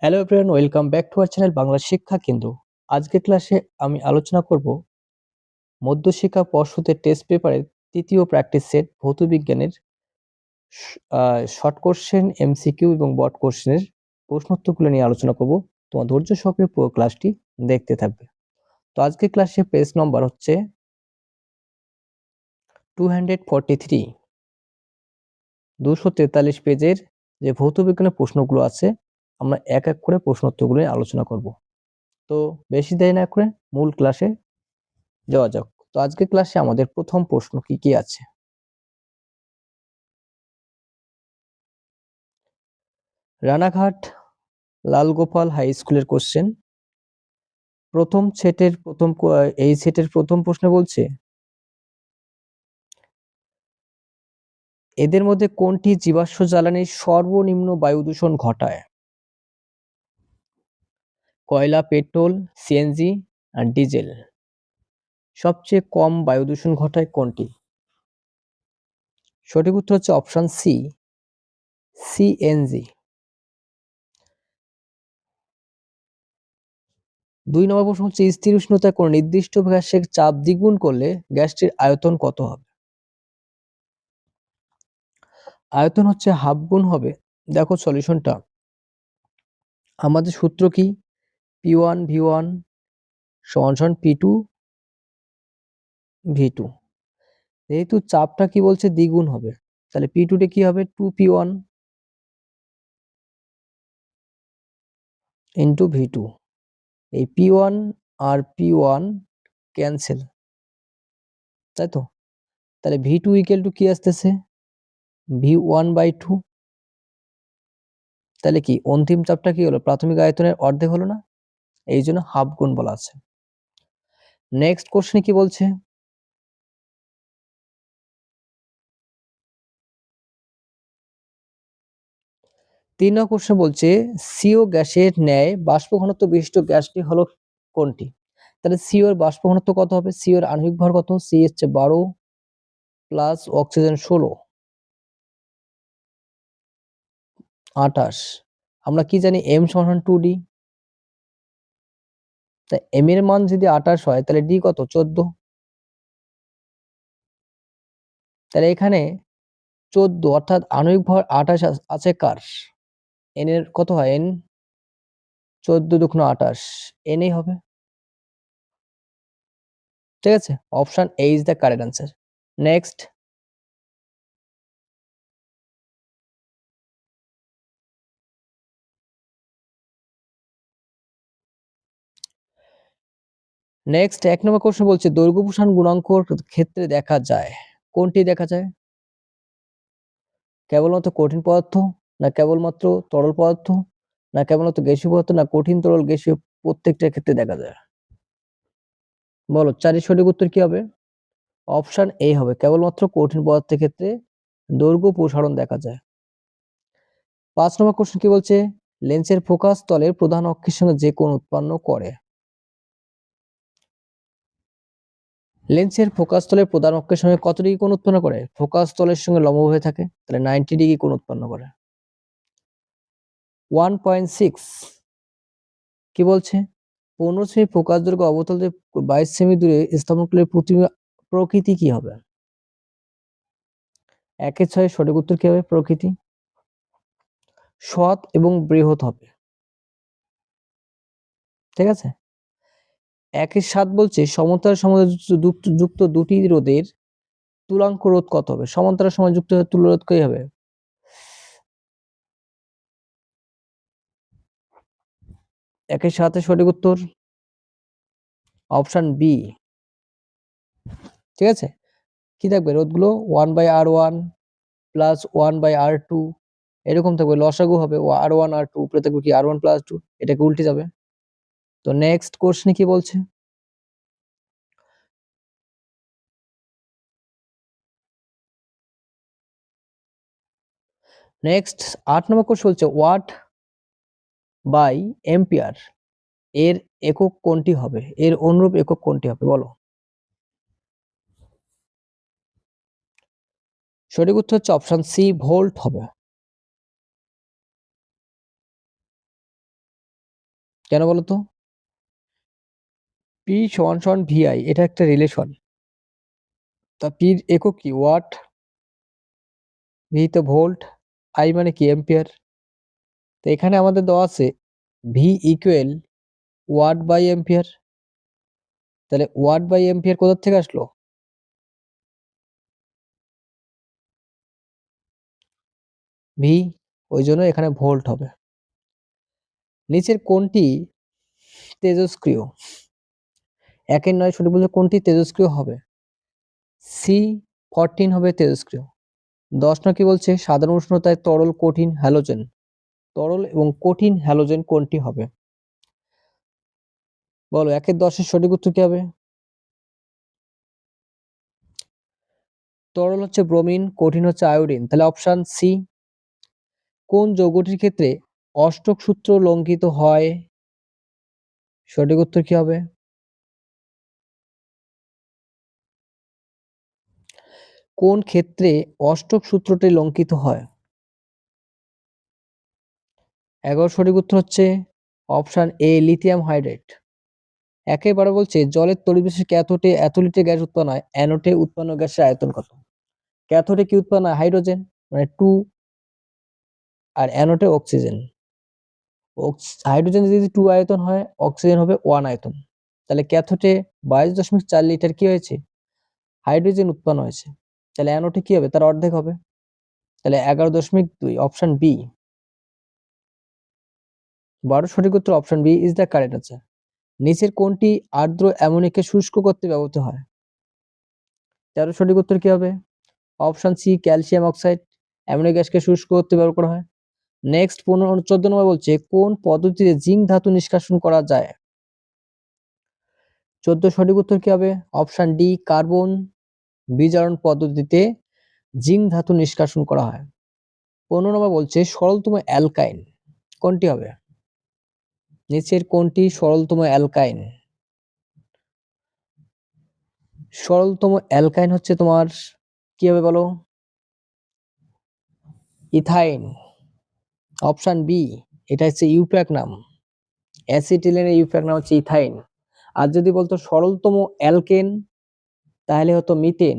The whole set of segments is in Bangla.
Hello everyone, welcome back to our channel Bangla শিক্ষা কেন্দ্র। আজকের ক্লাসে আমি আলোচনা করব মধ্যশিক্ষা পর্ষদের টেস্ট পেপারের তৃতীয় প্র্যাকটিস সেট ভৌত বিজ্ঞানের শর্ট কোশ্চেন, এমসিকিউ এবং বড কোশ্চেনের প্রশ্নোত্তরগুলো নিয়ে আলোচনা করব। তোমার ধৈর্য সহকারে পুরো ক্লাসটি দেখতে থাকবে। তো আজকের ক্লাসে পেজ নম্বর হচ্ছে 243, 243 পেজের যে ভৌত বিজ্ঞানের প্রশ্নগুলো আছে আমরা এক এক করে প্রশ্নোত্তরগুলো নিয়ে আলোচনা করব। তো বেশি দেরি না করে মূল ক্লাসে যাওয়া যাক। তো আজকের ক্লাসে আমাদের প্রথম প্রশ্ন কি আছে? রানাঘাট লালগোপাল হাই স্কুলের কোশ্চেন। প্রথম সেটের এই সেটের প্রথম প্রশ্নে বলছে, এদের মধ্যে কোনটি জীবাশ্ম জ্বালানির সর্বনিম্ন বায়ু দূষণ ঘটায়? কয়লা, পেট্রোল, সিএনজি আর ডিজেল। সবচেয়ে কম বায়ু দূষণ ঘটায় কোনটি? সঠিক উত্তর হচ্ছে অপশন সি, সিএনজি। 2 নম্বর প্রশ্ন হচ্ছে, স্থির উষ্ণতায় কোন নির্দিষ্ট গ্যাসের চাপ দ্বিগুণ করলে গ্যাসটির আয়তন কত হবে? আয়তন হচ্ছে হাফ গুণ হবে। দেখো সলিউশনটা, আমাদের সূত্র কি? P1 V1 সমান P2 V2। যেহেতু চাপটা কি বলছে দ্বিগুণ হবে, তাহলে P2 টা কি হবে? 2P1 into V2। এই P1 আর P1 ক্যান্সেল, তাই তো? তাহলে V2 ইকুয়াল টু কি আসতেছে? V1/2। তাহলে কি অন্তিম চাপটা কি হলো? প্রাথমিক আয়তনের অর্ধেক হলো না? এই জন্য হাফ গুণ বলা আছে। নেক্সট কোশ্চেনে কি বলছে? তিন নম্বর কোশ্চেন বলছে, সিও গ্যাসের ন্যায় বাষ্প ঘনত্ব বিশিষ্ট গ্যাসটি হলো কোনটি? তাহলে সিও এর বাষ্প ঘনত্ব কত হবে? সিও এর আণবিক ভর কত? সি হচ্ছে 12 প্লাস অক্সিজেন 16, 28। আমরা কি জানি? এম সমান 2D। তা এম এর মান যদি 28 হয় তাহলে ডি কত? 14। তাহলে এখানে 14 অর্থাৎ আণবিক ভর 28 আছে কার? এন এর কত হয়? এন 14 দুগুণ 28, এন এই হবে। ঠিক আছে, option A is the correct answer. Next, এক নম্বর কোশ্চেন বলছে, দৈর্ঘ্য প্রসারণ গুণাঙ্কর ক্ষেত্রে দেখা যায় কোনটি? দেখা যায় কেবলমাত্র কঠিন পদার্থ, না কেবলমাত্র তরল পদার্থ, না কেবলমাত্র গ্যাসীয় পদার্থ, না কঠিন তরল গ্যাসীয়, প্রত্যেকটার ক্ষেত্রে দেখা যায়? বলো, চারি সঠিক উত্তর কি হবে? অপশন এ হবে, কেবলমাত্র কঠিন পদার্থের ক্ষেত্রে দৈর্ঘ্য প্রসারণ দেখা যায়। 5 নম্বর কোশ্চেন কি বলছে, লেন্সের ফোকাস তলের প্রধান অক্ষের সঙ্গে যে কোণ উৎপন্ন করে? লেন্সের ফোকাস তলের প্রধান অক্ষের সঙ্গে কত ডিগ্রি কোণ উৎপন্ন করে? ফোকাস তলের সঙ্গে লম্ব হয়ে থাকে, তাহলে 90 ডিগ্রি কোণ উৎপন্ন করে। 1.6 কি বলছে, 15 সেমি ফোকাস দৈর্ঘ্য অবতল থেকে 22 সেমি দূরে স্থাপন করলে প্রতিমা প্রকৃতি কি হবে? 1/6 সঠিক উত্তর কি হবে? প্রকৃতি সৎ এবং বৃহৎ হবে। ঠিক আছে। 1/7 বলছে, সমান্তরাল সমান্তরাল যুক্ত দুটি রোধের তুলাঙ্ক রোধ কত হবে? সমান্তরাল সমান্তরাল যুক্ত তুল্য রোধ কি হবে? 1/7 এর সঠিক উত্তর অপশন বি। ঠিক আছে, কি থাকবে? রোধগুলো 1/R1 প্লাস 1/R2 এরকম থাকবে, লসাগু হবে R1 R2, উপরে থাকবে কি R1 প্লাস 2, এটাকে উল্টে যাবে। তো নেক্সট কোশ্চেনে কি বলছে? নেক্সট 8 নম্বর কোশ্চেন বলছে, ওয়াট বাই এম্পিয়ার এর একক কোনটি হবে? এর অনুরূপ একক কোনটি হবে? বলো। সঠিক উত্তর হচ্ছে অপশন সি, ভোল্ট হবে। কেন বলতো? পি সমান সমান ভিআই, এটা একটা রিলেশন। তা পির একক কি? ওয়াট। ভি তো ভোল্ট, আই মানে কি? এম্পিয়ার। তো এখানে আমাদের দেওয়া আছে V equal watt by ampere. তাহলে ওয়াট বাই এম্পিয়ার কোথা থেকে আসলো? ভি, ওই জন্য এখানে ভোল্ট হবে। নিচের কোনটি তেজস্ক্রিয়? 1-9 সঠিক বলছে কোনটি তেজস্ক্রিয় হবে? C14 হবে তেজস্ক্রিয়। 10 কি বলছে? সাধারণ উষ্ণতায় তরল কঠিন হ্যালোজেন। তরল এবং কঠিন হ্যালোজেন কোনটি হবে? বলো 1-10 সঠিক উত্তর কি হবে? তরল হচ্ছে ব্রোমিন, কঠিন হচ্ছে আয়োডিন, তাহলে অপশন সি। কোন যৌগটির ক্ষেত্রে অষ্টক সূত্র লঙ্ঘিত হয়? সঠিক উত্তর কি হবে? কোন ক্ষেত্রে অষ্টক সূত্রটি লঙ্ঘিত হয়? 11 সঠিক উত্তর হচ্ছে অপশন এ, লিথিয়াম হাইড্রেট। একেবারে বলছে জলের তড়িৎবিশেষ ক্যাথোডে এত লিটার গ্যাস উৎপন্ন হয়, অ্যানোডে উৎপন্ন গ্যাসের আয়তন কত? ক্যাথোডে কি উৎপন্ন হয়? হাইড্রোজেন, মানে 2, আর অ্যানোডে অক্সিজেন। হাইড্রোজেন যদি 2 আয়তন হয়, অক্সিজেন হবে 1 আয়তন। তাহলে ক্যাথোডে 22.4 লিটার কি হয়েছে? হাইড্রোজেন উৎপন্ন হয়েছে। তাহলে অ্যানোডে কি হবে? তার অর্ধেক হবে। তাহলে 11.2, অপশন বি। 12 সঠিক উত্তর option B is the correct answer. নিচের কোনটি আর্দ্র অ্যামোনিয়াকে শুষ্ক করতে ব্যবহৃত হয়? 13 সঠিক উত্তর কি হবে? Option C, calcium oxide. Ammonia গ্যাসকে শুষ্ক করতে ব্যবহার করা হয়। নেক্সট 14 নম্বর বলছে কোন পদ্ধতিতে জিঙ্ক ধাতু নিষ্কাশন করা যায়? 14 সঠিক উত্তর কি হবে? অপশন ডি, কার্বন বিজারণ পদ্ধতিতে জিঙ্ক ধাতু নিষ্কাশন করা হয়। 15 নম্বর বলছে সরলতম অ্যালকাইন কোনটি হবে? নিচের কোনটি সরলতম অ্যালকাইন? সরলতম অ্যালকাইন হচ্ছে তোমার কি হবে বলো? ইথাইন। অপশন বি, এটা হচ্ছে ইউপ্যাক নাম। অ্যাসিটিলিনের ইউপ্যাক নাম হচ্ছে ইথাইন। আর যদি বলতো সরলতম অ্যালকেন, তাহলে হতো মিথেন।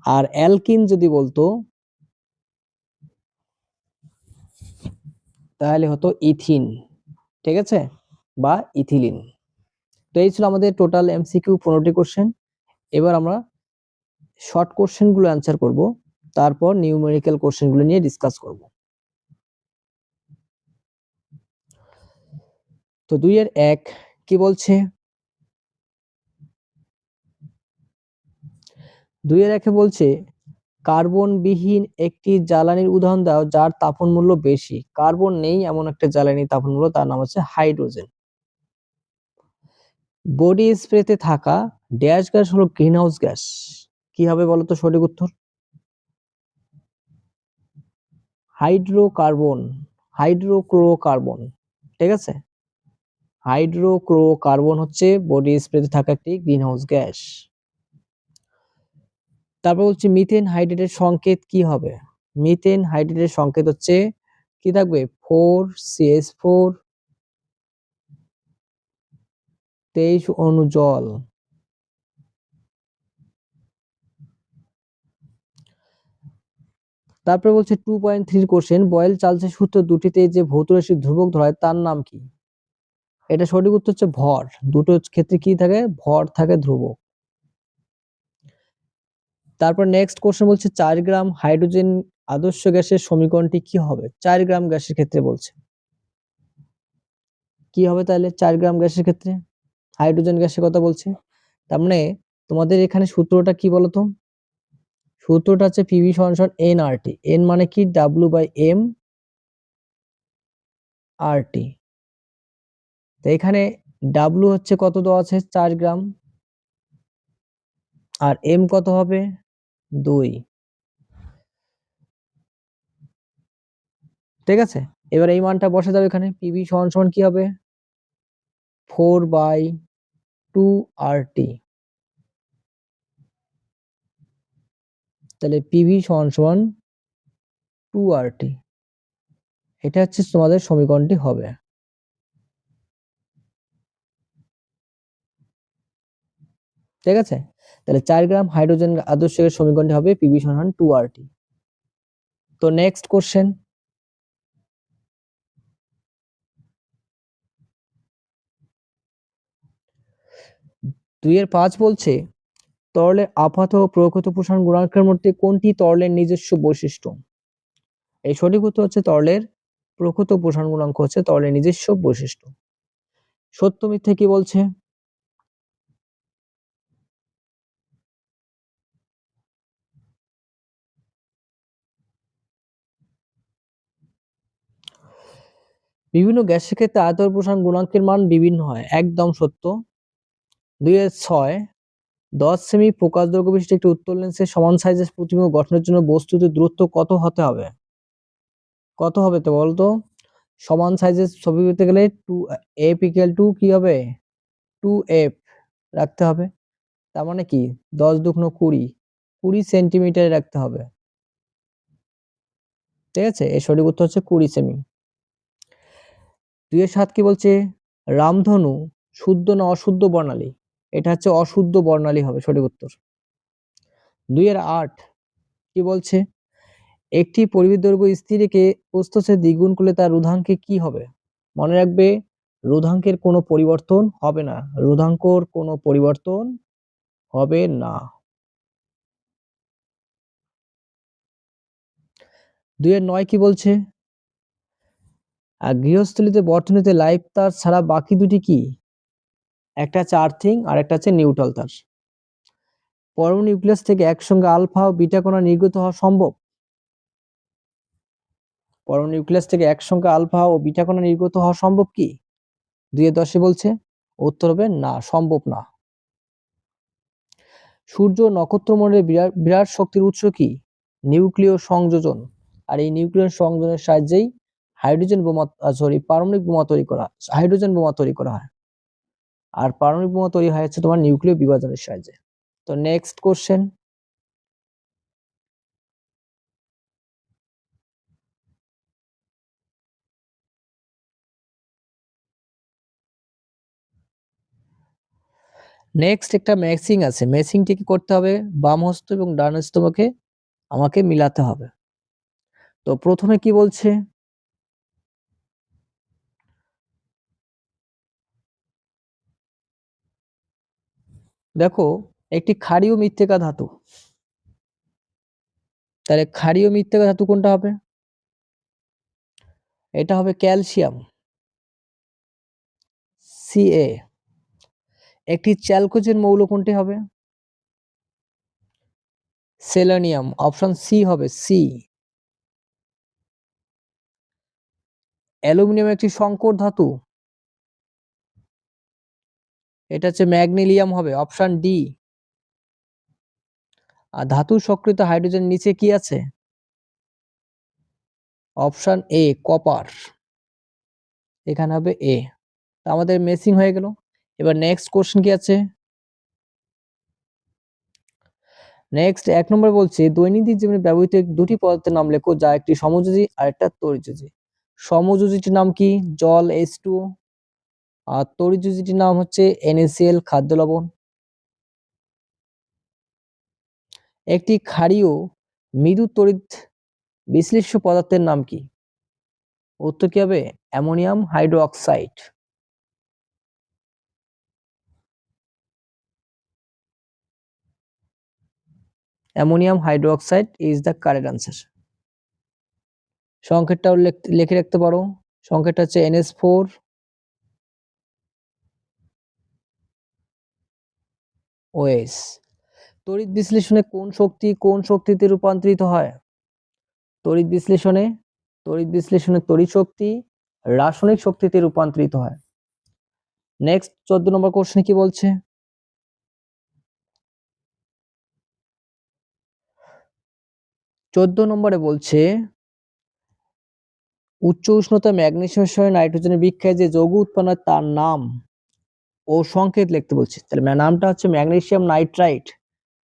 আর অ্যালকিন যদি বলতো, তাহলে হতো ইথিন। ঠিক আছে, বা ইথিলিন। তো এই ছিল আমাদের টোটাল এমসিকিউ 15টি কোশ্চেন। এবার আমরা শর্ট কোশ্চেন গুলো অ্যান্সার করব, তারপর নিউমেরিক্যাল কোশ্চেন গুলো নিয়ে ডিসকাস করব। তো 2-1 কি বলছে? 2-1 বলছে কার্বন বিহীন একটি জ্বালানির উদাহরণ দাও যার তাপন মূল্য বেশি। কার্বন নেই এমন একটা জ্বালানি তাপন মূল্য, তার নাম হচ্ছে হাইড্রোজেন। বডি স্প্রেতে থাকা ড্যাশ গ্যাস হলো গ্রিনহাউস গ্যাস। কি হবে বলতো সঠিক উত্তর? হাইড্রোকার্বন, হাইড্রোক্লোরোকার্বন। ঠিক আছে, হাইড্রোক্লোরোকার্বন হচ্ছে বডি স্প্রেতে থাকা একটি গ্রিনহাউস গ্যাস। তারপর হচ্ছে মিথেন হাইড্রেটের সংকেত কি হবে? মিথেন হাইড্রেটের সংকেত হচ্ছে কি থাকবে? 4CH4, 23 অণু জল। তারপরে বলছে 2.3 কোশ্চেন, বয়েল চার্লসের সূত্র দুটিতে যে ভৌত রাশির ধ্রুবক ধরা হয় তার নাম কি? এটা সঠিক উত্তর হচ্ছে ভর। দুটো ক্ষেত্রে কি থাকে? ভর থাকে, ধ্রুবক। তারপর নেক্সট কোশ্চেন বলছে 4 গ্রাম হাইড্রোজেন আদর্শ গ্যাসের সমীকরণটি কি হবে? 4 গ্রাম গ্যাসের ক্ষেত্রে বলছে কি হবে তাহলে? 4 গ্রাম গ্যাসের ক্ষেত্রে হাইড্রোজেন গ্যাসের কথা বলছে। তার মানে তোমাদের এখানে সূত্রটা কি বলতো? সূত্রটা হচ্ছে পিভি সমান এনআরটি। এন মানে কি? W/m RT। তো এখানে ডাব্লু হচ্ছে কত দেওয়া আছে? 4 গ্রাম। আর এম কত হবে? 2। ঠিক আছে, এবার এই মানটা বসে যাবে এখানে। পিভি সমান কি হবে? 4/2 RT। তাহলে পিভি সমান 2 RT। এটা হচ্ছে তোমাদের সমীকরণটি হবে। ঠিক আছে, তাহলে 4 গ্রাম হাইড্রোজেন আদর্শ গ্যাসের সমীকরণটি হবে পিবি সমান 2RT। তো নেক্সট কোশ্চেন, 2-5 বলছে তরলের আপাত ও প্রকৃত প্রসারণ গুণাঙ্কের মধ্যে কোনটি তরলের নিজস্ব বৈশিষ্ট্য? এই সঠিক উত্তর হচ্ছে তরলের প্রকৃত প্রসারণ গুণাঙ্ক হচ্ছে তরলের নিজস্ব বৈশিষ্ট্য। সত্য মিথ্যা কি বলছে? বিভিন্ন গ্যাসের ক্ষেত্রে আয়তন প্রসারণ গুণাঙ্কের মান বিভিন্ন হয়, একদম সত্য। 2-6 10 সেমি ফোকাস দৈর্ঘ্য বিশিষ্ট একটি উত্তল লেন্সের সমান সাইজের প্রতিবিম্ব গঠনের জন্য বস্তুটির দূরত্ব কত হতে হবে? কত হবে তো বলতো? সমান সাইজের ছবি পেতে গেলে 2f = কি হবে? 2f রাখতে হবে। তার মানে কি 10 দুগুণ 20 সেন্টিমিটারে রাখতে হবে। ঠিক আছে, এর সঠিক উত্তর হচ্ছে 20 সেমি। 2-7 কি বলছে? রামধনু শুদ্ধ না অশুদ্ধ বর্ণালী? এটা হচ্ছে অশুদ্ধ বর্ণালী হবে সঠিক উত্তর। 2-8 কি বলছে? একটি পরিমিত দৈর্ঘ্য স্থির রেখে প্রস্থচ্ছেদ দ্বিগুণ করলে তার রোধাঙ্কে কি হবে? মনে রাখবে, রোধাঙ্কের কোনো পরিবর্তন হবে না, রোধাঙ্কর কোনো পরিবর্তন হবে না। 2-9 কি বলছে? গৃহস্থলীতে বর্তনীতে লাইভ তার ছাড়া বাকি দুটি কি? একটা হচ্ছে আর্থিং আর একটা হচ্ছে নিউট্রাল তার। পরমাণু নিউক্লিয়াস থেকে একসঙ্গে আলফা ও বিটা কণা নির্গত হওয়া সম্ভব? পরমাণু নিউক্লিয়াস থেকে একসঙ্গে আলফা ও বিটা কণা নির্গত হওয়া সম্ভব কি? 2-10 বলছে উত্তর হবে না, সম্ভব না। সূর্য নক্ষত্রমণ্ডলের বিরাট শক্তির উৎস কি? নিউক্লিয় সংযোজন। আর এই নিউক্লিয় সংযোজনের সাহায্যেই হাইড্রোজেন বোমা পারমাণবিক বোমা তৈরি করা, হাইড্রোজেন বোমা তৈরি করা হয়। আর পারমাণবিক বোমা তৈরি হয় হচ্ছে তোমার নিউক্লিয় বিভাজনের সাহায্যে। তো নেক্সট কোশ্চেন, নেক্সট একটা ম্যাচিং আছে, ম্যাচিংটি কি করতে হবে? বাম হস্ত এবং ডান হস্তকে আমাকে মিলাতে হবে। তো প্রথমে কি বলছে? দেখো, একটি ক্ষারীয় মৃত্তিকা ধাতু, তাহলে ক্ষারীয় মৃত্তিকা ধাতু কোনটা হবে? এটা হবে ক্যালসিয়াম, Ca। একটি চ্যালকোজেন মৌল কোনটি হবে? সেলেনিয়াম, অপশন সি হবে, সি। অ্যালুমিনিয়াম একটি সংকর ধাতু, এটা হচ্ছে ম্যাগনেলিয়াম হবে, অপশন ডি। আর ধাতু সক্রিয় হাইড্রোজেন নিচে কি আছে? Option A, copper. এখানে হবে এ। আমাদের মেসিং হয়ে গেল। এবার নেক্সট কোশ্চেন কি আছে? নেক্সট 1 নম্বর বলছে দৈনন্দিন জীবনে ব্যবহৃত দুটি পদার্থের নাম লেখো যা একটি সমযোজী আর একটা তড়িৎযোজী। সমযোজীটির নাম কি? জল, H2O। আর তড়িৎযোজীটির নাম হচ্ছে NaCl, খাদ্য লবণ। একটি ক্ষারীয় মৃদু তড়িৎ বিশ্লেষ্য পদার্থের নাম কি? উত্তর কি হবে? Ammonium hydroxide. Ammonium hydroxide is the correct answer. সংকেতটাও লিখে রাখতে পারো, সংকেতটা হচ্ছে NH4OH। তড়িৎ বিশ্লেষণে কোন শক্তি কোন শক্তিতে রূপান্তরিত হয়? তড়িৎ বিশ্লেষণে তড়িৎ শক্তি রাসায়নিক শক্তিতে রূপান্তরিত হয়। নেক্সট 14 নম্বর কোশ্চেন কি বলছে? 14 নম্বরে বলছে উচ্চ উষ্ণতা ম্যাগনেসিয়ামের সঙ্গে নাইট্রোজেনের বিক্রিয়ায় যে যৌগ উৎপন্ন হয় তার নাম ও সংকেত লিখতে বলছে। তাহলে নামটা হচ্ছে ম্যাগনেসিয়াম নাইট্রাইট,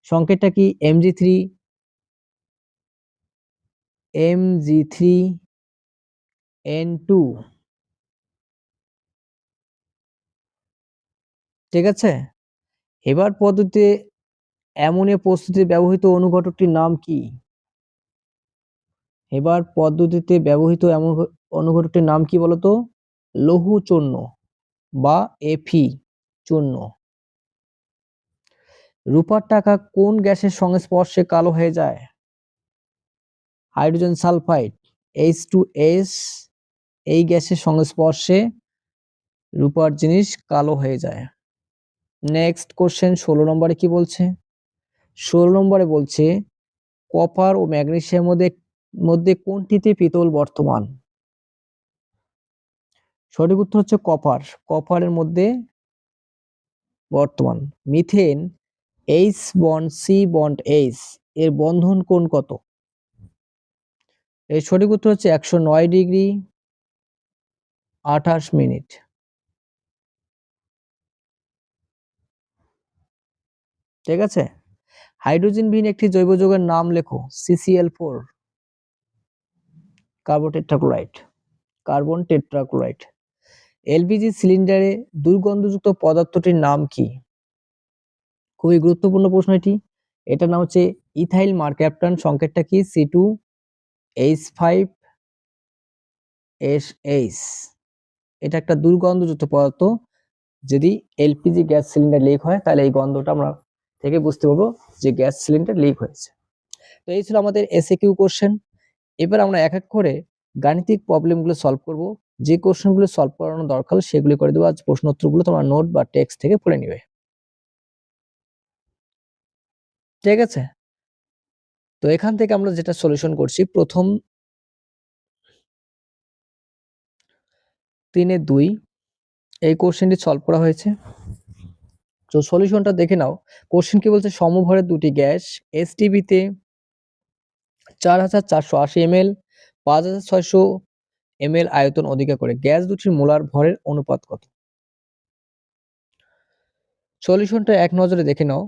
সংকেতটা কি? Mg3N2। ঠিক আছে, হেবার পদ্ধতিতে অ্যামোনিয়া প্রস্তুতিতে ব্যবহৃত অনুঘটকটির নাম কি? হেবার পদ্ধতিতে ব্যবহৃত অনুঘটকটির নাম কি বলতো? লৌহ চূর্ণ বা এফি চূর্ণ। রূপার টাকা কোন গ্যাসের সংস্পর্শে কালো হয়ে যায়? হাইড্রোজেন সালফাইড H2S এই গ্যাসের সংস্পর্শে রূপার জিনিস কালো হয়ে যায়। নেক্সট কোশ্চেন 16 নম্বরে কি বলছে? 16 নম্বরে বলছে কপার ও ম্যাগনেসিয়ামের মধ্যে কোনটিতে পিতল বর্তমান? সঠিক উত্তর হচ্ছে কপার। কপারের মধ্যে বর্তমান। Methane H bond C bond H এর বন্ধন কোণ কত? এর সঠিক উত্তর হচ্ছে 109 ডিগ্রি 28 মিনিট। ঠিক আছে। হাইড্রোজেনবিহীন একটি জৈব যৌগের নাম লেখো। CCl4 carbon tetrachloride. Carbon tetrachloride. LPG সিলিন্ডারে দুর্গন্ধযুক্ত পদার্থটির নাম কি? খুবই গুরুত্বপূর্ণ প্রশ্ন এটি। এটার নাম হচ্ছে ইথাইল মারক্যাপটন। সংকেতটা কি? C2H5SH। এটা একটা দুর্গন্ধযুক্ত পদার্থ। যদি এলপিজি গ্যাস সিলিন্ডার লিক হয় তাহলে এই গন্ধটা আমরা থেকে বুঝতে পারবো যে গ্যাস সিলিন্ডার লিক হয়েছে। তো এই ছিল আমাদের এসএকিউ কোশ্চেন। এবার আমরা এক এক করে গাণিতিক প্রবলেমগুলো সলভ করব। যে কোশ্চেনগুলো সলভ করানো দরকার সেগুলি করে দেবো। আজ প্রশ্ন উত্তরগুলো তোমরা নোট বা টেক্সট থেকে পড়ে নিবে। ঠিক আছে। তো এখান থেকে আমরা যেটা সলিউশন করছি, প্রথম 3-2 এই কোশ্চেনটি সলভ করা হয়েছে। তো সলিউশনটা দেখে নাও। কোশ্চেন কি বলছে? সমভরের দুটি গ্যাস এসটিবিতে 4480 ml 5600 ml আয়তন অধিকার করে। গ্যাস দুটির মোলার ভরের অনুপাত কত? সলিউশনটা এক নজরে দেখে নাও।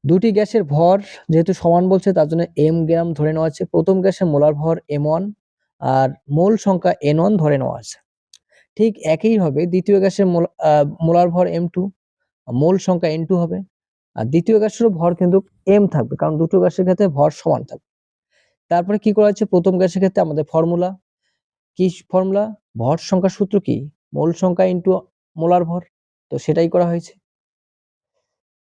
দুটি গ্যাসের ভর যেহেতু সমান বলছে তার জন্য m গ্রাম ধরে নেওয়া আছে। প্রথম গ্যাসের মোলার ভর m1 আর মোল সংখ্যা n1 ধরে নেওয়া আছে। ঠিক একইভাবে দ্বিতীয় গ্যাসের মোলার ভর m2, মোল সংখ্যা n2 হবে। আর দ্বিতীয় গ্যাসেরও ভর কিন্তু m থাকবে, কারণ দুটো গ্যাসের ক্ষেত্রে ভর সমান থাকবে। তারপরে কি করা হচ্ছে? প্রথম গ্যাসের ক্ষেত্রে আমাদের ফর্মুলা কি? ফর্মুলা ভর সংখ্যার সূত্র কি? মোল সংখ্যা ইনটু মোলার ভর। তো সেটাই করা হয়েছে।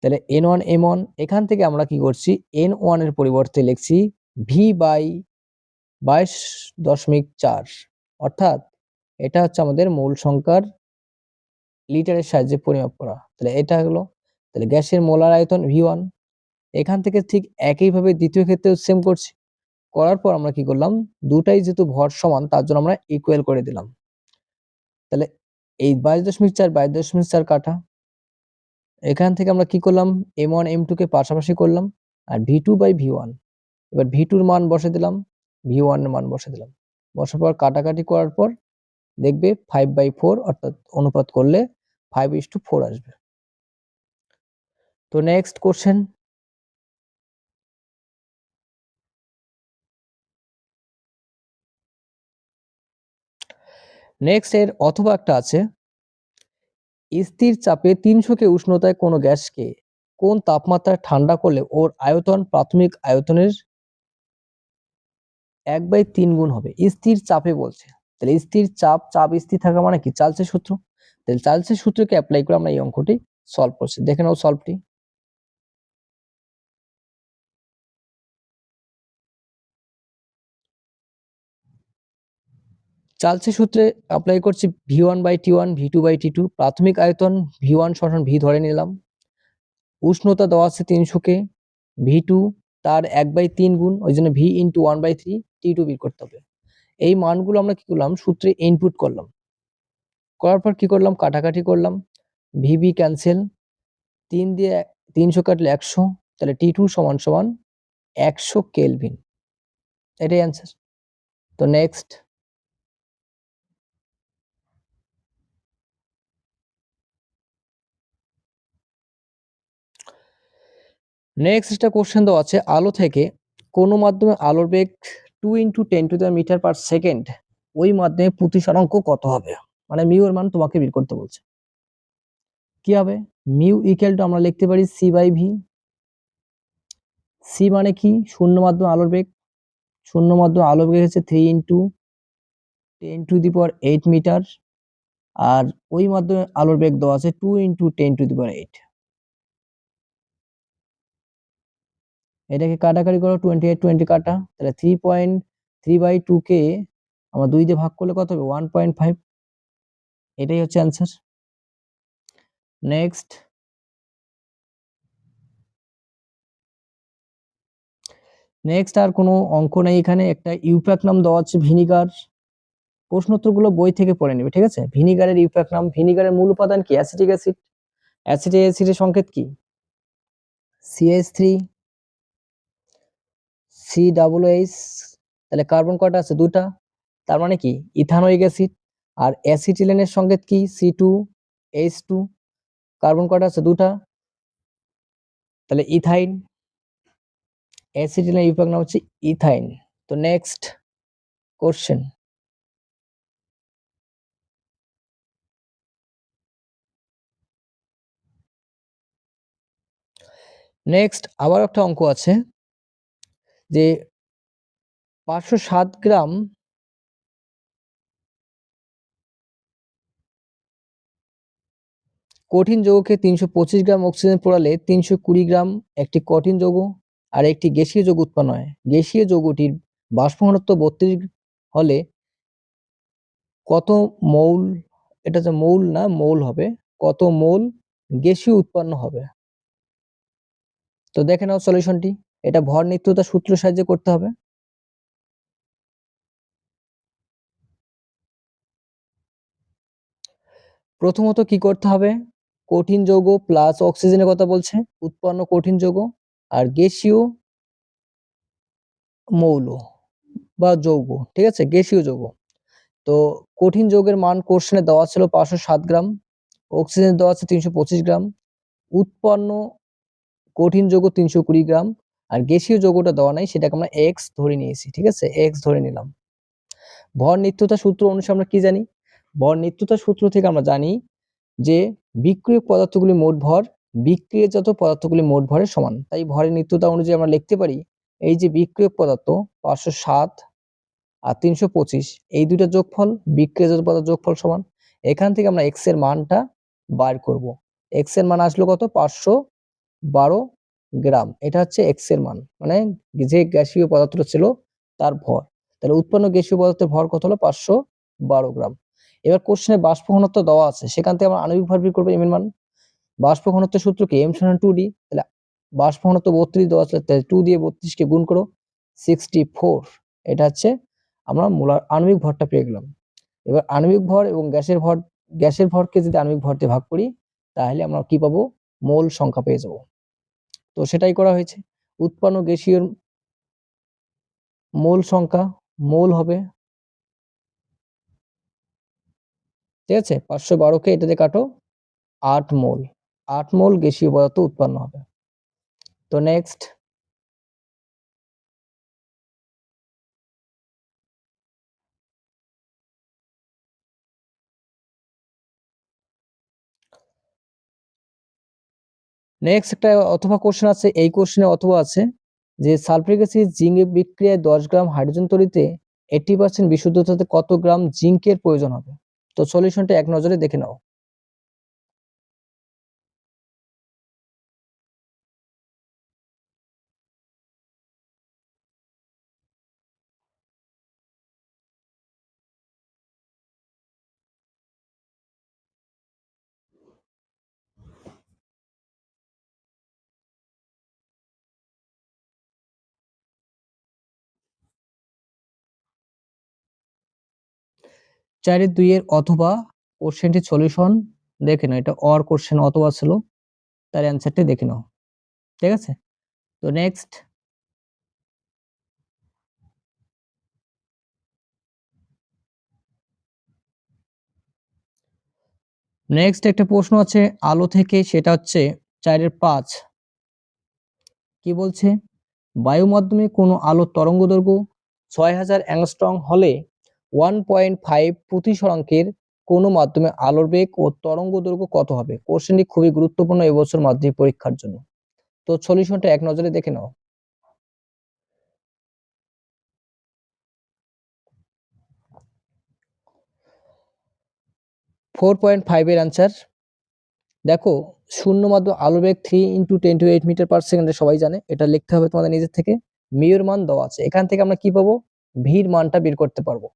তাহলে n1 m1, এখান থেকে আমরা কি করছি? n1 এর পরিবর্তে লিখছি v/22.4, অর্থাৎ এটা হচ্ছে আমাদের মোল সংখ্যার লিটারের সাহায্যে পরিমাপ করা। তাহলে এটা হলো, তাহলে গ্যাসের মোলার আয়তন v1। এখান থেকে ঠিক একইভাবে দ্বিতীয় ক্ষেত্রেও সেম করছি। করার পর আমরা কি করলাম? দুটাই যেহেতু ভর সমান তার জন্য আমরা ইকুয়াল করে দিলাম। তাহলে এই 22.4 22.4 কাটা। এখান থেকে আমরা কি করলাম? m1 m2 কে পাশাপাশি করলাম আর v2/v1। এবার v2 এর মান বসে দিলাম, v1 এর মান বসে দিলাম। বসার পর কাটাকাটি করার পর দেখবে 5/4, অর্থাৎ অনুপাত করলে 5:4 আসবে। তো নেক্সট কোশ্চেন। নেক্সট এর অথবা একটা আছে, স্থির চাপে 300 কে উষ্ণতায় কোনো গ্যাসকে কোন তাপমাত্রায় ঠান্ডা করলে ওর আয়তন প্রাথমিক আয়তনের 1/3 গুণ হবে। স্থির চাপে বলছে, তাহলে স্থির চাপ, চাপ স্থির থাকা মানে কি? চার্লসের সূত্র। তাহলে চার্লসের সূত্রকে অ্যাপ্লাই করে আমরা এই অঙ্কটি সলভ করছি। দেখে নাও সলভটি। চার্লসের সূত্রে অ্যাপ্লাই করছি v1/t1 v2/t2। প্রাথমিক আয়তন v1 সমান v ধরে নিলাম। উষ্ণতা দেওয়া আছে 300 কে, v2 তার 1/3 গুণ, ওই জন্য v ইন্টু 1/3 t2 বের করতে হবে। এই মানগুলো আমরা কি করলাম? সূত্রে ইনপুট করলাম। করার পর কি করলাম? কাটাকাটি করলাম। vb ক্যান্সেল, 3 দিয়ে 300 কাটলে 100, তাহলে t2 সমান সমান 100 কেলভিন। এটাই অ্যান্সার। তো নেক্সট। নেক্সট একটা কোশ্চেন দেওয়া আছে, আলো থেকে কোনো মাধ্যমে আলোর বেগ 2 × 10⁻⁻⁷ ওই মাধ্যমে প্রতিসরাঙ্ক কত হবে? মানে মিউ এর মান তোমাকে বের করতে বলছে। কি হবে? মিউ ইকুয়াল টু আমরা লিখতে পারি সি বাই ভি। সি মানে কি? শূন্য মাধ্যমে আলোর বেগ। শূন্য মাধ্যমে আলোর বেগ হচ্ছে 3 ইন্টু 10⁸ মিটার, আর ওই মাধ্যমে আলোর বেগ দেওয়া আছে 2 ইন্টু 10⁸। এটাকে কাটাকাটি করো, 28 20 কাটা, তাহলে 3.3/2 কে আমরা 2 দিয়ে ভাগ করলে কত হবে? 1.5। এটাই হচ্ছে অ্যান্সার। নেক্সট আর কোনো অঙ্ক নেই এখানে। একটা ইউপ্যাক নাম দেওয়া আছে ভিনিগার। প্রশ্নোত্তরগুলো বই থেকে পড়ে নেবে, ঠিক আছে? ভিনিগারের ইউপ্যাক নাম। ভিনিগারের মূল উপাদান কি? Acetic acid. অ্যাসিটিক অ্যাসিডের সংকেত কি? CH3 COOH। তাহলে কার্বন কয়টা আছে? 2টা। তার মানে কি? Ethanoic acid. আর অ্যাসিটিলিনের সংকেত কি? C2H2। কার্বন কয়টা আছে? 2টা। তাহলে ইথাইন। অ্যাসিটিলিনের ইউপ্যাক নাম হচ্ছে ইথাইন। তো নেক্সট কোশ্চেন। নেক্সট আবার একটা অঙ্ক আছে যে 507 গ্রাম কঠিন যৌগকে 325 গ্রাম অক্সিজেন পোড়ালে 320 গ্রাম একটি কঠিন যৌগ আর একটি গ্যাসীয় যৌগ উৎপন্ন হয়। গ্যাসীয় যৌগটির বাষ্প ঘনত্ব 32 হলে কত মৌল, এটা যে মৌল না মোল হবে, কত মোল গ্যাসীয় উৎপন্ন হবে? তো দেখে নাও সলিউশনটি। এটা ভর নিত্যতা সূত্র সাহায্যে করতে হবে। প্রথমত কি করতে হবে? কঠিন যৌগ প্লাস অক্সিজেনের কথা বলছে, উৎপন্ন কঠিন যৌগ আর গ্যাসীয় মৌল বা যৌগ, ঠিক আছে? গ্যাসীয় যৌগ। তো কঠিন যৌগের মান কোশ্চেনে দেওয়া ছিল 507 গ্রাম, অক্সিজেন দেওয়া আছে 325 গ্রাম, উৎপন্ন কঠিন যৌগ 320 গ্রাম, আর গ্যাসীয় যৌগটা দেওয়া নাই, সেটাকে আমরা এক্স ধরে নিয়েছি, ঠিক আছে? এক্স ধরে নিলাম। ভর নিত্যতা সূত্র অনুসারে আমরা কি জানি? ভর নিত্যতা সূত্র থেকে আমরা জানি যে বিক্রিয়ক পদার্থগুলির মোট ভর বিক্রিয়াজাত পদার্থগুলির মোট ভরের সমান। তাই ভরের নিত্যতা অনুযায়ী আমরা লিখতে পারি এই যে বিক্রিয়ক পদার্থ 507 আর 325, এই দুইটা যোগফল বিক্রিয়াজাত পদার্থ যোগফল সমান। এখান থেকে আমরা এক্স এর মানটা বার করব। এক্স এর মান আসলো কত? 512 গ্রাম। এটা হচ্ছে এক্স এর মান, মানে যে গ্যাসীয় পদার্থটা ছিল তার ভর। তাহলে উৎপন্ন গ্যাসীয় পদার্থের ভর কত হলো? 512 গ্রাম। এবার কোশ্চেনে বাষ্প ঘনত্ব দেওয়া আছে, সেখান থেকে আমরা আণবিক ভর বের করবো, এম এর মান। বাষ্প ঘনত্বের সূত্র কি? m সমান 2d। তাহলে বাষ্প ঘনত্ব 32 দেওয়া আছে, তাহলে 2 দিয়ে 32 কে গুণ করো, 64। এটা হচ্ছে আমরা মোলার আণবিক ভরটা পেয়ে গেলাম। এবার আণবিক ভর এবং গ্যাসের ভরকে যদি আণবিক ভর দিয়ে ভাগ করি তাহলে আমরা কি পাবো? মোল সংখ্যা পেয়ে যাব। তো সেটাই করা হয়েছে। উৎপন্ন গ্যাসীয় মোল সংখ্যা, মোল হবে, ঠিক আছে? 512 কে এটা দিয়ে কাটো, 8 মোল। 8 মোল গ্যাসীয় পদার্থ উৎপন্ন হবে। তো নেক্সট একটা অথবা কোশ্চেন আছে। এই কোশ্চেনে অথবা আছে যে সালফিউরিক অ্যাসিড জিঙ্ক বিক্রিয়ায় 10 গ্রাম হাইড্রোজেন তৈরিতে 80% বিশুদ্ধতাতে কত গ্রাম জিঙ্কের প্রয়োজন হবে? তো সলিউশনটা এক নজরে দেখে নাও। চারের 2 এর অথবা কোশ্চেনটি সলিউশন দেখে নাও। এটা অর কোশ্চেন অথবা ছিল, তার অ্যান্সারটি দেখে নাও, ঠিক আছে? তো নেক্সট একটা প্রশ্ন আছে আলো থেকে, সেটা হচ্ছে 4-এর 5। কি বলছে? বায়ু মাধ্যমে কোনো আলোর তরঙ্গ দৈর্ঘ্য 6000 অ্যাংস্ট্রম হলে 1.5 প্রতিসরাঙ্কের কোন মাধ্যমে আলোর বেগ ও তরঙ্গ দৈর্ঘ্য কত হবে? কোশ্চেনটি খুবই গুরুত্বপূর্ণ এবছর মাধ্যমিক পরীক্ষার জন্য। তো সলিউশনটা এক নজরে দেখে নাও। 4.5 এর অ্যান্সার। দেখো, শূন্য মাধ্যমে আলোর বেগ 3 × 10⁸ মিটার/সেকেন্ড সবাই জানে। এটা লিখতে হবে তোমাদের নিজের থেকে। মিউর মান দেওয়া আছে, এখান থেকে আমরা কি পাবো? ভির মানটা বের করতে পারবো।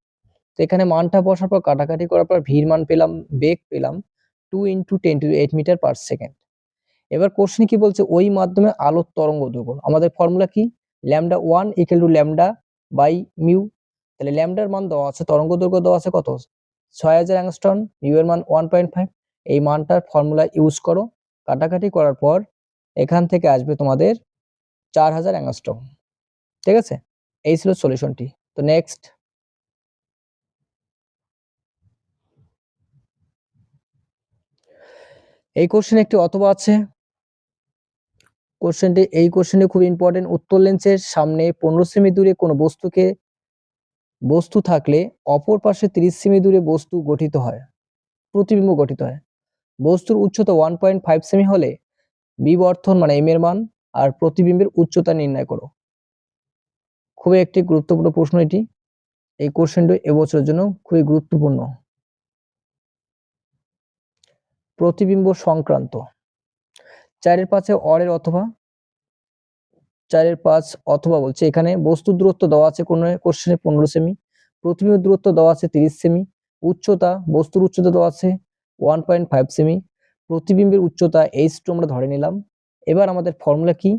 তো এখানে মানটা বসার পর কাটাকাটি করার পর ভির মান পেলাম, বেগ পেলাম 2 × 10⁸ মিটার/সেকেন্ড। এবার কোশ্চেন কি বলছে? ওই মাধ্যমে আলোর তরঙ্গ দৈর্ঘ্য। আমাদের ফর্মুলা কি? λ1 = λ/মিউ। তাহলে ল্যামডার মান দেওয়া আছে, তরঙ্গ দৈর্ঘ্য দেওয়া আছে কত? 6000 অ্যাংস্ট্রম, মিউ এর মান 1.5। এই মানটার ফর্মুলা ইউজ করো, কাটাকাটি করার পর এখান থেকে আসবে তোমাদের 4000 অ্যাংস্ট্রম। ঠিক আছে, এই ছিল সলিউশনটি। তো নেক্সট, এই কোশ্চেনে একটি অথবা আছে। এই কোশ্চেনটি খুব ইম্পর্টেন্ট। উত্তর লেন্সের সামনে 15 সেমি দূরে কোনো বস্তু থাকলে অপর পাশে 30 সেমি দূরে বস্তু গঠিত হয়, প্রতিবিম্ব গঠিত হয়। বস্তুর উচ্চতা 1.5 সেমি হলে বিবর্ধন মানে এম এর মান আর প্রতিবিম্বের উচ্চতা নির্ণয় করো। খুবই একটি গুরুত্বপূর্ণ প্রশ্ন এটি। এই কোশ্চেনটি এবছরের জন্য খুবই গুরুত্বপূর্ণ। প্রতিবিম্ব সংক্রান্ত। 4/5 অরের অথবা 4/5 অথবা বলছে এখানে বস্তুর দূরত্ব দেওয়া আছে কোন কোশ্চেনে 15 সেমি, প্রতিবিম্বের দূরত্ব দেওয়া আছে 30 সেমি, উচ্চতা বস্তুর উচ্চতা দেওয়া আছে 1.5 সেমি, প্রতিবিম্বের উচ্চতা h2 আমরা ধরে নিলাম। এবার আমাদের ফর্মুলা কি?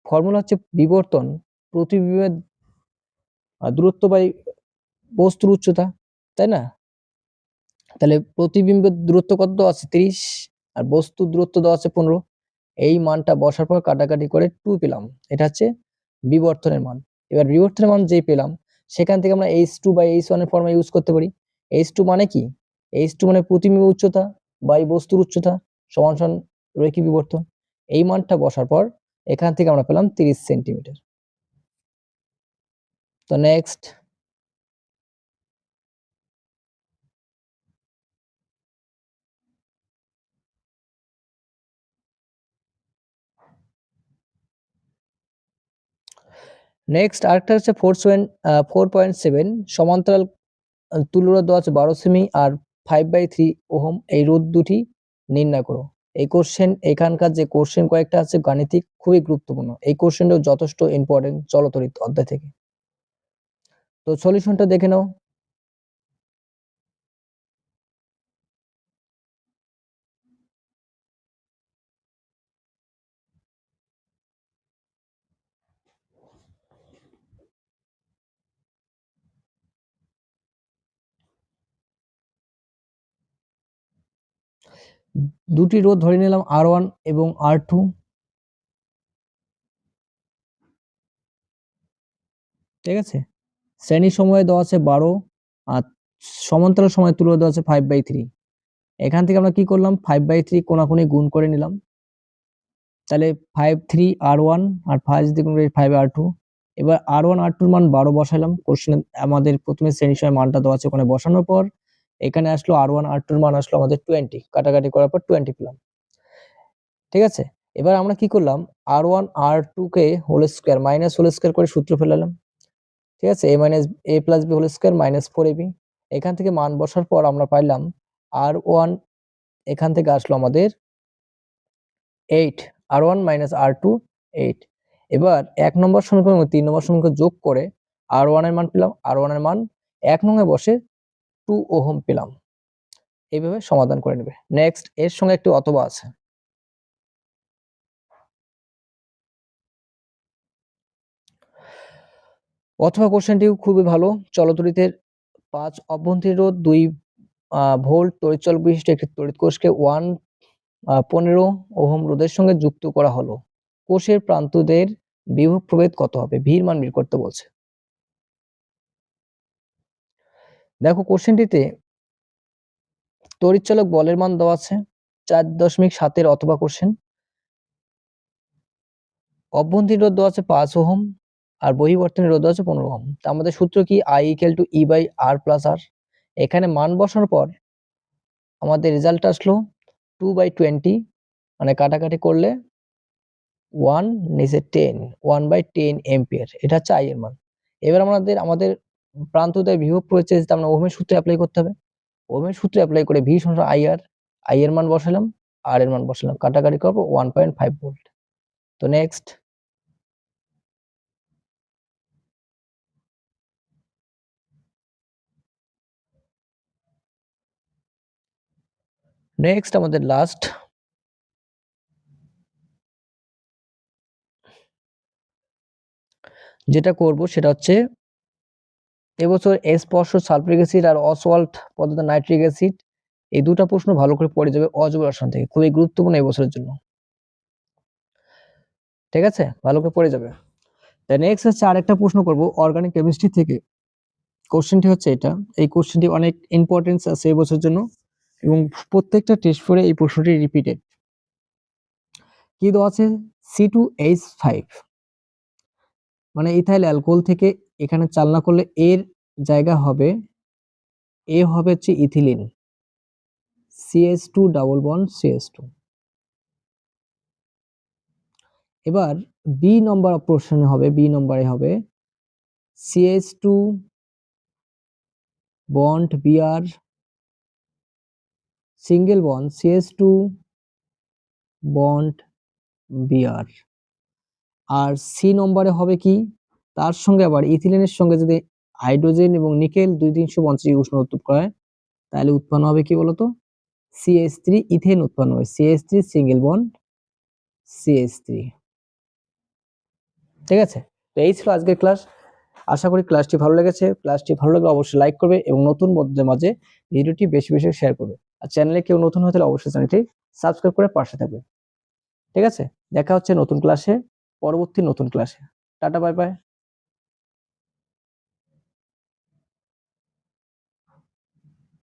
ফর্মুলা হচ্ছে বিবর্তন প্রতিবিম্বের দূরত্ব বাই বস্তুর উচ্চতা, তাই না? তাহলে প্রতিবিম্বের দূরত্ব কত দেওয়া আছে? 30, আর বস্তুর দূরত্ব দেওয়া আছে 15। এই মানটা বসার পর কাটাকাটি করে 2 পেলাম। এটা হচ্ছে বিবর্তনের মান। এবার বিবর্তনের মান যেই পেলাম সেখান থেকে আমরা h2/h1 এর ফর্মুলা ইউজ করতে পারি। h2 মানে কি? h2 মানে প্রতিবিম্ব উচ্চতা বাই বস্তুর উচ্চতা সমান সমান রৈখিক বিবর্তন। এই মানটা বসার পর এখান থেকে আমরা পেলাম 30 সেন্টিমিটার। তো নেক্সট, আরেকটা হচ্ছে 4.7 সমান্তরাল তুল্য রোধ দেওয়া আছে 12 সেমি আর 5/3 ওহম। এই রোধ দুটি নির্ণয় করো। এই কোশ্চেন, এখানকার যে কোশ্চেন কয়েকটা আছে গাণিতিক, খুবই গুরুত্বপূর্ণ। এই কোশ্চেনটাও যথেষ্ট ইম্পর্টেন্ট চলতরিত অধ্যায় থেকে। তো সলিউশনটা দেখে নাও। দুটি রোধ ধরে নিলাম R1 এবং R2। ঠিক আছে, শ্রেণী সময় দেওয়া আছে 12 আর সমান্তরাল সময় তুল্য দেওয়া আছে 5/3। এখান থেকে আমরা কি করলাম? 5/3 কোণাকুণি গুণ করে নিলাম। তাহলে 5/3 R1 আর 5 দিয়ে গুণ করে 5R2। এবার R1 R2 এর মান 12 বসাইলাম। কোশ্চেনে আমাদের প্রথমে শ্রেণী সময় মানটা দেওয়া আছে, ওখানে বসানোর পর এখানে আসলো R1 R2 এর মান আসলো আমাদের 20, কাটাকাটি করার পর 20 পেলাম। ঠিক আছে, এবার আমরা কি করলাম? R1 R2 কে whole square minus whole square করে সূত্র ফেলালাম। ঠিক আছে, a + b whole square minus 4ab। এখান থেকে মান বসার পর আমরা পাইলাম R1, এখান থেকে আসলো আমাদের 8, R1 - R2 8। এবার 1 নম্বর সমীকরণ এবং 3 নম্বর সমীকরণ যোগ করে R1 এর মান পেলাম। R1 এর মান 1 নং এ বসে 2 ওহম পেলাম। এইভাবে সমাধান করে নেবে। নেক্সট, এর সঙ্গে একটি অথবা আছে। অথবা কোশ্চেনটিও খুবই ভালো। চলতরিতের 5 অভ্যন্তরীণ রোধ 2 ভোল্ট তড়িৎচল বিশিষ্ট একটি তড়িৎ কোষকে 15 ওহম রোধের সঙ্গে যুক্ত করা হলো। কোষের প্রান্তদের বিভব প্রভেদ কত হবে? ভির মান বের করতে বলছে। দেখো, কোশ্চেনটিতে তড়িৎচালক বলের মান দেওয়া আছে 4.7 এর অথবা কোশ্চেন। অভ্যন্তরীণ রোধ দেওয়া আছে 5 ওহম আর বহির্বর্তনীয় রোধ দেওয়া আছে 15 ওহম। তা আমাদের সূত্র কি? I = E/R + R। এখানে মান বসানোর পর আমাদের রেজাল্ট আসলো 2/20, মানে কাটাকাটি করলে 1 নিচে 10, 1/10 এম্পিয়ার। এটা হচ্ছে আই এর মান। এবার আমাদের প্রান্তদ্বয় বিভব প্রয়োগ তার মানে ওহমের সূত্র অ্যাপ্লাই করতে হবে। ওহমের সূত্র অ্যাপ্লাই করে ভি সমান আইআর, আই এর মান বসালাম, আর এর মান বসালাম, কাটাকাটি করব 1.5 ভোল্ট। তো নেক্সট আমাদের লাস্ট যেটা করব সেটা হচ্ছে এবছর স্পর্শ সালফিউরিক অ্যাসিড আর অসওয়াল্ট পদার্থ নাইট্রিক অ্যাসিড, এই দুটো প্রশ্ন ভালো করে পড়ে যাবে অজৈব রসায়ন থেকে, খুবই গুরুত্বপূর্ণ এই বছরের জন্য। ঠিক আছে, ভালো করে পড়ে যাবে। তাই নেক্সট হচ্ছে আরেকটা প্রশ্ন করব অর্গানিক কেমিস্ট্রি থেকে। কোশ্চেনটি হচ্ছে এটা, এই কোশ্চেনটি অনেক ইম্পর্টেন্স আছে এই বছরের জন্য এবং প্রত্যেকটা টেস্ট পরে এই প্রশ্নটি রিপিটেড। কি দেওয়া আছে? C2H5, মানে ইথাইল অ্যালকোহল থেকে এখানে চালনা করলে এর জায়গা হবে, এ হবে হচ্ছে ethylene, CH2 double bond CH2। এবার বি নম্বর প্রশ্নে হবে, বি নম্বরে হবে CH2 bond Br single bond CH2 bond Br। আর সি নম্বরে হবে কি, তার সঙ্গে আবার ইথিলিনের সঙ্গে যদি হাইড্রোজেন এবং নিকেল 2-350 উষ্ণ উত্তপ্ত করা হয় তাহলে উৎপন্ন হবে কি বলতো, CH3 ইথেন উৎপন্ন হবে, CH3 সিঙ্গেল বন্ড CH3। ঠিক আছে, তো এই ছিল আজকের ক্লাস। আশা করি ক্লাসটি ভালো লেগেছে। ক্লাসটি ভালো লাগলে অবশ্যই লাইক করবে এবং নতুন বন্ধুদের মাঝে ভিডিওটি বেশি বেশি শেয়ার করবে। আর চ্যানেলে কেউ নতুন হয়ে থাকলে অবশ্যই চ্যানেলটি সাবস্ক্রাইব করে পাশে থাকবে। ঠিক আছে, দেখা হচ্ছে নতুন ক্লাসে, পরবর্তী নতুন ক্লাসে। Tata, bye bye.